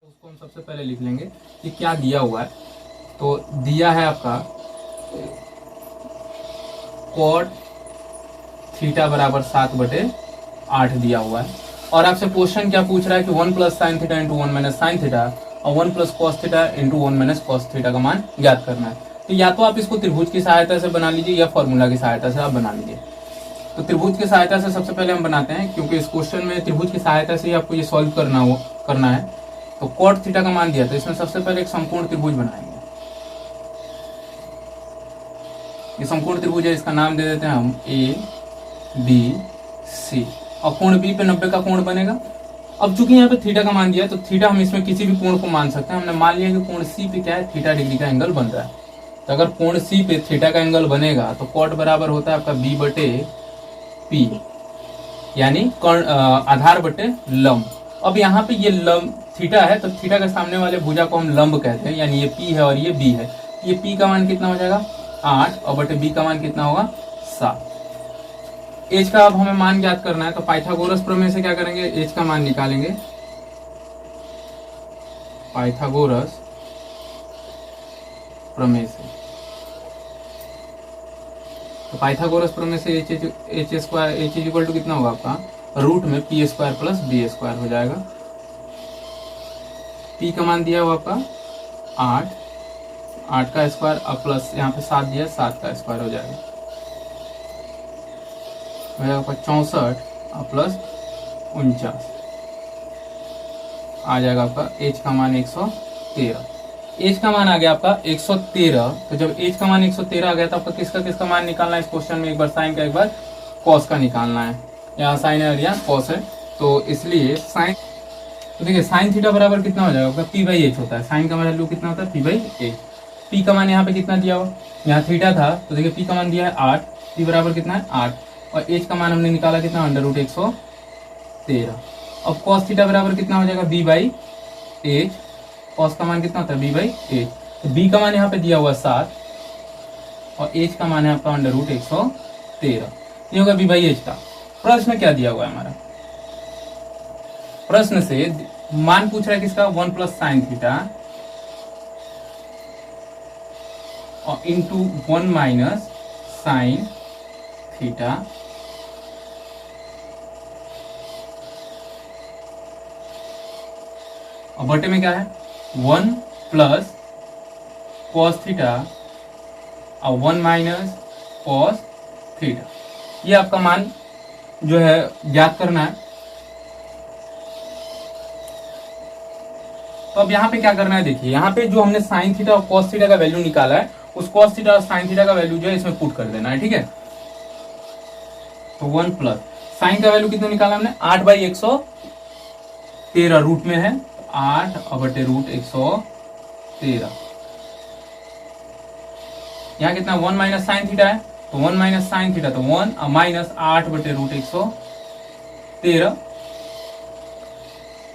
उसको हम सबसे पहले लिख लेंगे कि क्या दिया हुआ है। तो दिया है आपका कॉट थीटा बराबर 7/8 दिया हुआ है। और आपसे क्वेश्चन क्या पूछ रहा है कि 1 plus sine theta into 1 minus sine theta और 1 plus cos theta into 1 minus cos theta का मान ज्ञात करना है। तो या तो आप इसको त्रिभुज की सहायता से बना लीजिए या फॉर्मूला की सहायता से आप बना लीजिए। तो त्रिभुज की सहायता से सबसे पहले हम बनाते हैं, क्योंकि इस क्वेश्चन में त्रिभुज की सहायता से ही आपको ये सॉल्व करना है। तो कॉट थीटा का मान दिया, तो इसमें सबसे पहले एक समकोण त्रिभुज बनाएंगे। ये समकोण त्रिभुज है, इसका नाम दे देते हैं हम ए बी सी, और कोण बी पे 90 का कोण बनेगा। अब चूंकि यहाँ पे थीटा का मान दिया, तो थीटा हम इसमें किसी भी कोण को मान सकते हैं। हमने मान लिया कि कोण सी पे क्या है, थीटा डिग्री का एंगल बन रहा है। तो अगर कोण सी पे थीटा का एंगल बनेगा तो कॉट बराबर होता है आपका बी बटे पी, यानी आधार बटे लंब। अब यहाँ पे ये लंब थीटा है, तो थीटा के सामने वाले भुजा को हम लंब कहते हैं, यानी ये पी है और ये बी है। ये पी का मान कितना हो जाएगा 8 और बटे बी का मान कितना होगा 7। एच का अब हमें मान ज्ञात करना है, तो पाइथागोरस प्रमेय से क्या करेंगे, एच का मान निकालेंगे। पाइथागोरस प्रमेय से, तो पाइथागोरस प्रमेय से H square H equal to कितना होगा आपका रूट में P square plus B square हो जाएगा। पी का मान दिया हुआ आपका 8 का स्क्वायर अब प्लस यहाँ पे 7 दिया, 7 का स्क्वायर हो जाएगा 64 और प्लस 49 आ जाएगा आपका एच का मान 113। एच का मान आ गया आपका 113। तो जब एच का मान 113 आ गया तो आपका किसका मान निकालना है इस क्वेश्चन में, एक बार साइन का एक बार कॉस का निकालना है। यहाँ साइन है और यहाँ कॉस है, तो इसलिए साइन, तो देखिए साइन थीटा बराबर कितना हो जाएगा आपका पी बाई एच होता है। साइन का वैल्यू कितना होता है पी बाई एच। पी का मान यहाँ पे कितना दिया हुआ, यहाँ थीटा था, तो देखिए पी का मान दिया है 8, पी बराबर कितना है 8, और एच का मान हमने निकाला कितना √113। अब कॉस थीटा बराबर कितना हो जाएगा बी बाई एच। कॉस का मान कितना होता है बी बाई एच। तो बी का मान यहाँ पे दिया हुआ 7 और एच का मान है आपका √113। ये होगा बी बाई एच का। प्रश्न क्या दिया हुआ है हमारा, प्रश्न से मान पूछ रहा है किसका 1 प्लस साइन थीटा और इंटू 1 माइनस साइन थीटा और बटे में क्या है 1 प्लस कॉस थीटा और 1 माइनस कॉस थीटा। ये आपका मान जो है ज्ञात करना है। तो अब यहाँ पे क्या करना है, देखिए यहाँ पे जो हमने साइन थीटा और कॉस थीटा का वैल्यू निकाला है, उस कॉस थीटा और साइन थीटा का वैल्यू जो है इसमें पुट कर देना है, ठीक है। तो 1 प्लस साइन का वैल्यू कितना निकाला हमने 8/113 रूट में है 8 और बटे √113। यहाँ कितना 1 माइनस साइन थीटा है, तो 1 माइनस साइन थीटा तो 1 और माइनस 8/√113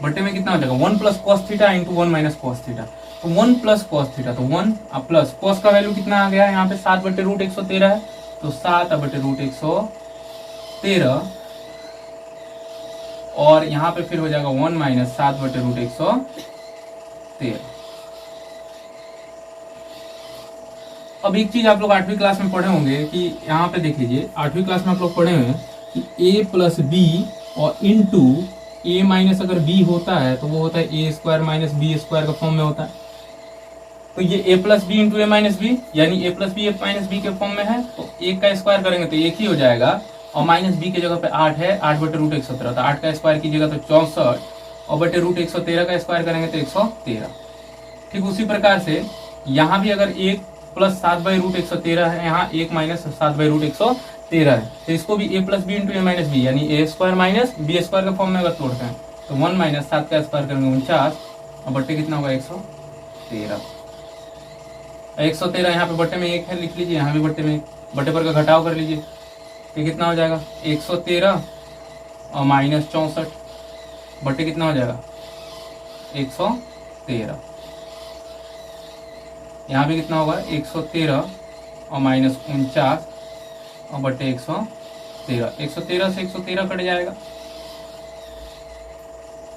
बटे में कितना हो जाएगा 1 plus cos theta into 1 minus cos theta. तो 1 प्लस कॉस थीटा तो 1 और प्लस कॉस का वैल्यू कितना आ गया यहाँ पे 7/√113 है, तो 7/√113 और यहाँ पे फिर हो जाएगा 1 माइनस 7/√113। अब एक चीज आप लोग 8वीं क्लास में पढ़े होंगे कि यहाँ पे देख लीजिए, 8वीं क्लास में आप लोग पढ़े हुए कि a प्लस बी और इंटू a माइनस अगर b होता है तो वो होता है a square minus B square का फॉर्म में होता है। तो ये a plus B into A minus B, यानी a plus B minus B के फॉर्म में है, तो एक का स्क्वायर करेंगे तो एक ही हो जाएगा, और माइनस बी के जगह पे 8 है, 8/√117, तो 8 का स्क्वायर कीजिएगा तो 64 और बटे √113 का स्क्वायर करेंगे तो 113। ठीक उसी प्रकार से यहाँ भी अगर 1 प्लस 7/√113 है, यहाँ 1 माइनस 7/√113 है, तो इसको भी a plus B into A minus B यानी a square minus B square का फॉर्म में अगर तोड़ते हैं तो 1 माइनस 7 का स्क्वायर करेंगे 49 और बट्टे कितना होगा 113। 113 यहाँ पे बट्टे में 1 है, लिख लीजिए, यहाँ भी बट्टे में बट्टे पर का घटाव कर लीजिए, ये कितना हो जाएगा 113 और माइनस 64 बट्टे कितना हो जाएगा 113। यहाँ भी कितना होगा 113 और माइनस 49 और बटे 113। 113 से 113 कट जाएगा,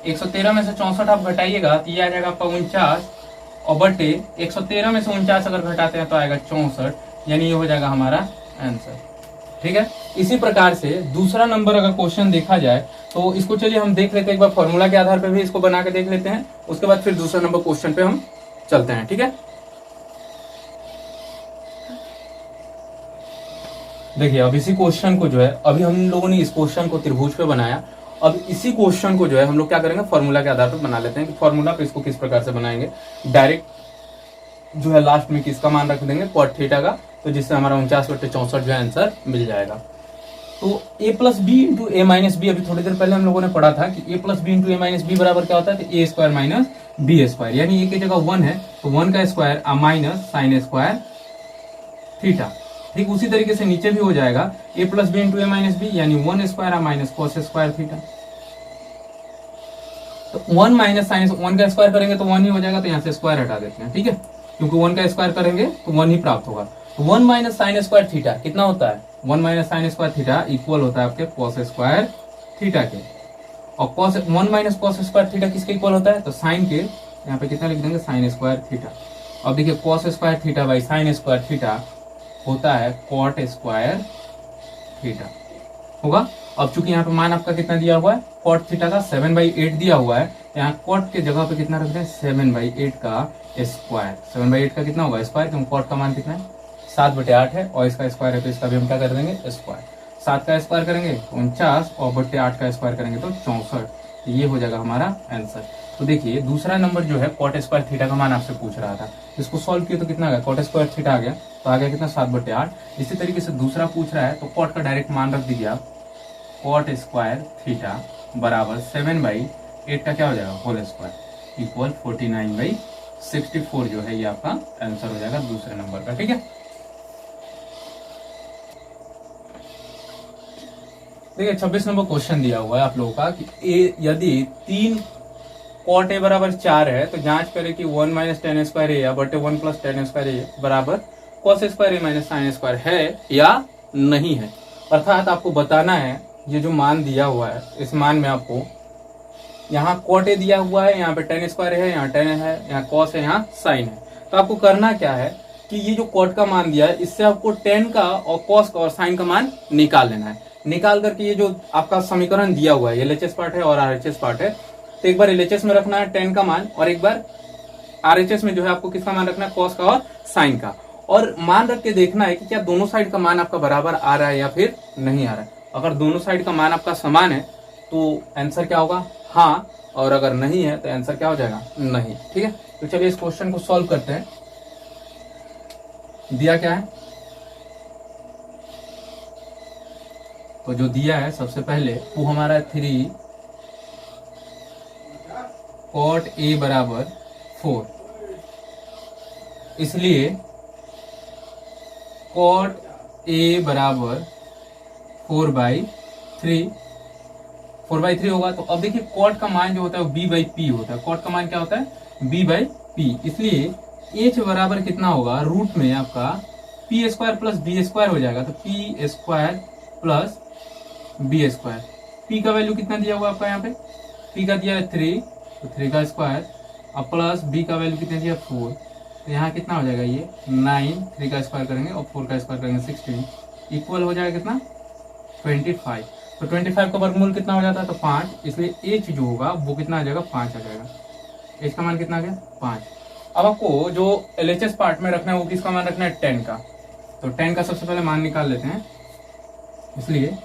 113 में से 64 आप घटाइएगा तो ये आ जाएगा आपका 49 और बटे 113 में से 49 अगर घटाते हैं तो आएगा 64, यानी ये हो जाएगा हमारा आंसर। ठीक है, इसी प्रकार से दूसरा नंबर अगर क्वेश्चन देखा जाए तो इसको चलिए हम देख लेते हैं, एक बार फॉर्मूला के आधार पर भी इसको बना के देख लेते हैं, उसके बाद फिर दूसरा नंबर क्वेश्चन पे हम चलते हैं। ठीक है, देखिए अब इसी क्वेश्चन को जो है, अभी हम लोगों ने इस क्वेश्चन को त्रिभुज पे बनाया, अब इसी क्वेश्चन को जो है हम लोग क्या करेंगे, फॉर्मूला के आधार पर बना लेते हैं कि फॉर्मूला पे इसको किस प्रकार से बनाएंगे। डायरेक्ट जो है लास्ट में किसका मान रख देंगे, cot थीटा का, तो जिससे हमारा 49/64 जो है आंसर मिल जाएगा। तो a plus B into A minus B, अभी थोड़ी देर पहले हम लोगों ने पढ़ा था कि a plus B into A minus B बराबर क्या होता है, तो A square minus B square, यानी a की जगह 1 है तो 1 का square minus sine square theta. ठीक उसी तरीके से नीचे भी हो जाएगा a plus B into A minus B, यानी 1 square minus cos square theta. तो 1 माइनस साइन 1 का स्क्वायर करेंगे तो 1 ही हो जाएगा, तो यहाँ से स्क्वायर हटा देते हैं। ठीक है, क्योंकि 1 का स्क्वायर करेंगे तो 1 ही प्राप्त होगा। तो 1 माइनस साइन स्क्वायर थीटा कितना होता है, 1 minus sine square theta equal होता है आपके कॉस स्क्वायर थीटा के। और cos 1 minus cos square theta किसके इक्वल होता है, तो साइन के, यहाँ पे कितना लिख देंगे, साइन स्क्वायर थीटा। अब देखिए cos square theta by sine square theta होता है कॉट स्क्वायर थीटा होगा। अब चूंकि यहाँ पे मान आपका कितना दिया हुआ है, कॉट थीटा का 7/8 दिया हुआ है, तो यहाँ कॉट के जगह पे कितना रखते हैं, 7/8 का स्क्वायर। 7/8 का कितना होगा स्क्वायर, क्योंकि कॉट का मान कितना है, 7/8 है, और इसका स्क्वायर है तो इसका भी हम क्या कर देंगे स्क्वायर। 7 का स्क्वायर करेंगे तो 49 और बट्टे 8 का स्क्वायर करेंगे तो 64, ये हो जाएगा हमारा आंसर। तो देखिए दूसरा नंबर जो है कॉट स्क्वायर थीटा का मान आपसे पूछ रहा था, इसको सॉल्व किया तो कितना आ गया, कॉट स्क्वायर थीटा आ गया, तो आ गया कितना 7/8। इसी तरीके से दूसरा पूछ रहा है तो कॉट का डायरेक्ट मान रख दीजिए आप, कॉट स्क्वायर थीटा बराबर 7/8 का क्या हो जाएगा होल स्क्वायर इक्वल 49/64 जो है ये आपका आंसर हो जाएगा दूसरे नंबर का। ठीक है, देखिए 26 नंबर क्वेश्चन दिया हुआ है आप लोगों का कि यदि 3 कॉट ए बराबर 4 है तो जांच करें कि 1 माइनस टेन स्क्वायर ए या बटे 1 प्लस टेन स्क्वायर ए बराबर cos square A minus sine square है या नहीं है। अर्थात आपको बताना है ये जो मान दिया हुआ है, इस मान में आपको यहाँ कॉट ए दिया हुआ है, यहाँ पे टेन स्क्वायर है, यहाँ टेन है, यहाँ कॉस है, यहाँ साइन है। तो आपको करना क्या है कि ये जो कॉट का मान दिया है इससे आपको टेन का और कॉस का और साइन का मान निकाल लेना है। निकाल करके ये जो आपका समीकरण दिया हुआ है, LHS पार्ट है और RHS पार्ट है, तो एक बार LHS में रखना है टेन का मान और एक बार RHS में जो है आपको किसका मान रखना है, कॉस का और साइन का, और मान रख के देखना है कि क्या दोनों साइड का मान आपका बराबर आ रहा है या फिर नहीं आ रहा है। अगर दोनों साइड का मान आपका समान है तो आंसर क्या होगा, हाँ, और अगर नहीं है तो आंसर क्या हो जाएगा, नहीं। ठीक है, तो चलिए इस क्वेश्चन को सॉल्व करते हैं। दिया क्या है, तो जो दिया है सबसे पहले वो हमारा 3 कॉट ए बराबर 4, इसलिए कॉट ए बराबर 4/3 होगा। तो अब देखिए कॉट का मान जो होता है वो b/p होता है, कॉट का मान क्या होता है b/p, इसलिए h बराबर कितना होगा, रूट में आपका p square plus b square हो जाएगा, तो p square plus b square. p का वैल्यू कितना दिया हुआ आपका, यहाँ पे p का दिया है 3, तो 3 का स्क्वायर अब प्लस b का वैल्यू कितना दिया 4, तो यहाँ कितना हो जाएगा ये 9, 3 का स्क्वायर करेंगे और 4 का स्क्वायर करेंगे 16, इक्वल हो जाएगा कितना 25। तो 25 का वर्गमूल कितना हो जाता है, तो 5, इसलिए h जो होगा वो कितना आ जाएगा 5 आ जाएगा, h का मान कितना आ गया 5। अब आपको जो LHS पार्ट में रखना है वो किसका मान रखना है 10 का, तो 10 का सबसे पहले मान निकाल लेते हैं, इसलिए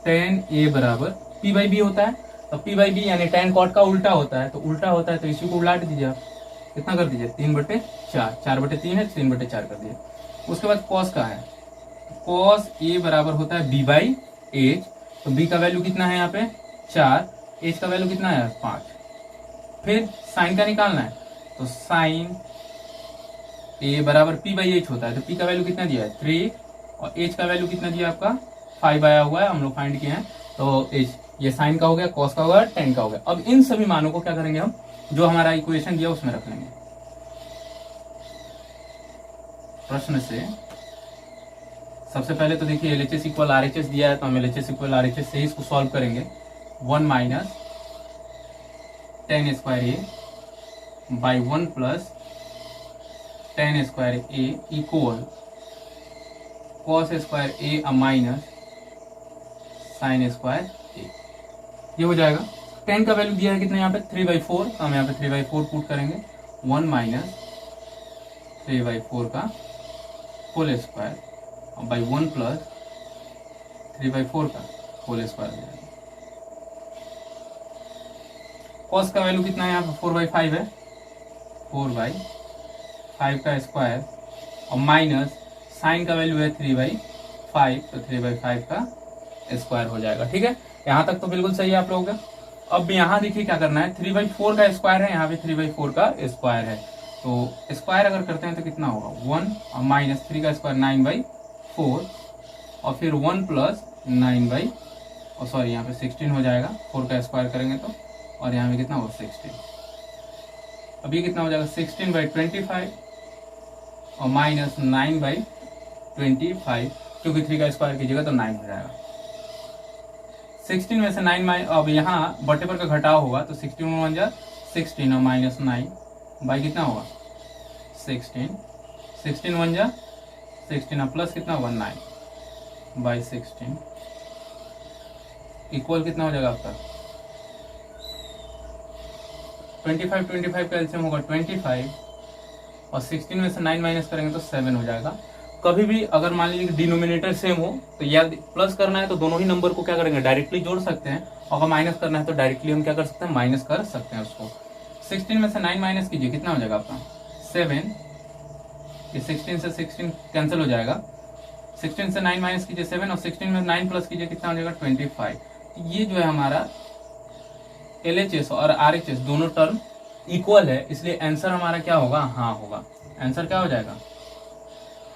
10a बराबर p/b होता है, तो p/b यानी 10 कॉट का उल्टा होता है, तो उल्टा होता है तो इसी को उलट दीजिए आप, कितना कर दीजिए 3/4, 4/3 है 3/4 कर दिए। उसके बाद कॉस का है, कॉस ए बराबर होता है b/h, तो b का वैल्यू कितना है यहाँ पे 4, h का वैल्यू कितना है 5। फिर साइन का निकालना है, तो साइन ए बराबर p/h होता है, तो p का वैल्यू कितना दिया है 3 और h का वैल्यू कितना दिया आपका 5 आया हुआ है, हम लोग फाइंड किए हैं, तो h ये साइन का हो गया, कॉस का हो गया, टेन का हो गया। अब इन सभी मानों को क्या करेंगे हम, जो हमारा इक्वेशन दिया उसमें रख लेंगे। प्रश्न से सबसे पहले तो देखिए LHS इक्वल RHS दिया है, तो हम LHS इक्वल RHS से ही इसको सॉल्व करेंगे। 1 minus tan square A by 1 plus tan square A equal cos square A minus sine square A. ये हो जाएगा। टेन का वैल्यू दिया है कितना यहाँ पे 3/4, तो हम यहाँ पे 3/4 पुट करेंगे, 1 माइनस 3/4 का होल स्क्वायर और बाई 1 प्लस 3/4 का होल स्क्वायर हो जाएगा। कॉस का वैल्यू कितना है यहाँ पे 4/5 है, 4/5 का स्क्वायर और माइनस साइन का वैल्यू है 3/5, तो 3/5 का स्क्वायर हो जाएगा। ठीक है, यहाँ तक तो बिल्कुल सही है आप लोगों का। अब यहाँ देखिए क्या करना है, 3/4 का स्क्वायर है, यहाँ पे 3/4 का स्क्वायर है, तो स्क्वायर अगर करते हैं तो कितना होगा 1 और माइनस 3 का स्क्वायर 9/4 और फिर 1 प्लस 9 और सॉरी यहाँ पे 16 हो जाएगा, 4 का स्क्वायर करेंगे तो, और यहाँ पे कितना होगा 16। अब ये कितना हो जाएगा 16/25 और माइनस 9/25, क्योंकि 3 का स्क्वायर कीजिएगा तो 9 हो जाएगा। 16 में से 9 अब यहाँ बटे पर का घटाव होगा तो 16 में 1 जा 16 और माइनस 9 बाई कितना होगा 16, 16 1 जा 16 और प्लस कितना होगा 9 बाई 16 इक्वल कितना हो जाएगा आपका 25 का एलसीएम होगा 25 और 16 में से 9 माइनस करेंगे तो 7 हो जाएगा। कभी भी अगर मान लीजिए डिनोमिनेटर सेम हो तो या प्लस करना है तो दोनों ही नंबर को क्या करेंगे डायरेक्टली जोड़ सकते हैं, और अगर माइनस करना है तो डायरेक्टली हम क्या कर सकते हैं माइनस कर सकते हैं उसको। 16 में से 9 माइनस कीजिए कितना हो जाएगा आपका 7, ये 16 से 16 कैंसिल हो जाएगा, 16 से 9 माइनस कीजिए 7 और 16 में 9 प्लस कीजिए कितना हो जाएगा 25। ये जो है हमारा LHS और RHS दोनों टर्म इक्वल है, इसलिए आंसर हमारा क्या होगा हाँ होगा। आंसर क्या हो जाएगा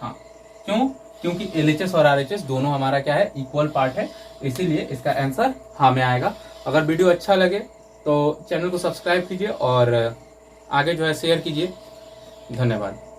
हाँ, क्यों? क्योंकि LHS और RHS दोनों हमारा क्या है इक्वल पार्ट है, इसीलिए इसका आंसर हाँ में आएगा। अगर वीडियो अच्छा लगे तो चैनल को सब्सक्राइब कीजिए और आगे जो है शेयर कीजिए। धन्यवाद।